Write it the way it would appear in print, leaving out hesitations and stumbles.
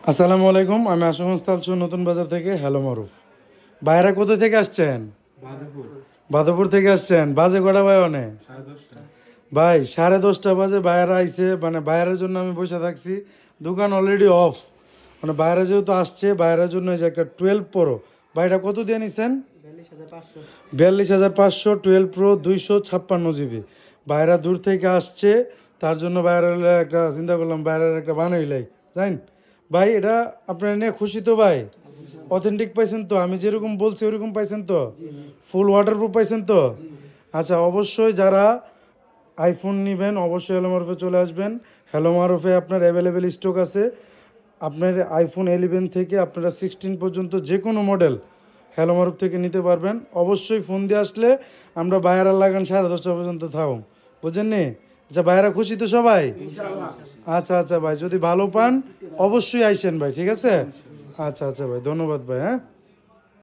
আসসালামু আলাইকুম, আমি আশুগঞ্জ তালচুর নতুন বাজার থেকে। হ্যালো মারুফ ভাইরা কোথা থেকে আসছেন? বাদপুর থেকে আসছেন। বাজে কটা ভাই? অনেক ভাই 10:30 বাজে ভাইয়ারা আইছে, মানে ভাইয়ারের জন্য আমি বসে থাকছি। দোকান অলরেডি অফ, মানে ভাইয়ারা যেহেতু আসছে ভাইয়ারের জন্য এই যে একটা 12 প্রো। ভাইটা কত দিয়ে নিছেন? 42,500 12 প্রো 256 জিবি। ভাইরা দূর থেকে আসছে, তার জন্য ভাইয়ারা একটা চিন্তা করলাম ভাইয়ার একটা বানাইলাই জানেন। ভাই এটা আপনার নিয়ে খুশি তো ভাই? অথেন্টিক পাইছেন তো? আমি যেরকম বলছি ওরকম পাইছেন তো? ফুল ওয়াটারপ্রুফ পাইছেন তো? আচ্ছা, অবশ্যই যারা আইফোন নেবেন অবশ্যই হ্যালো মারুফে চলে আসবেন। হ্যালো মারুফে আপনার অ্যাভেলেবেল স্টক আছে। আপনার আইফোন 11 থেকে আপনারা 16 পর্যন্ত যে কোনো মডেল হ্যালো মারুফ থেকে নিতে পারবেন। অবশ্যই ফোন দিয়ে আসলে আমরা বাইরে লাগান 10:30 পর্যন্ত থাকুন, বুঝেন নি? আচ্ছা ভাইয়েরা খুশি তো সবাই? আচ্ছা আচ্ছা ভাই, যদি ভালো পান অবশ্যই আইসেন ভাই, ঠিক আছে? আচ্ছা আচ্ছা ভাই, ধন্যবাদ ভাই। হ্যাঁ।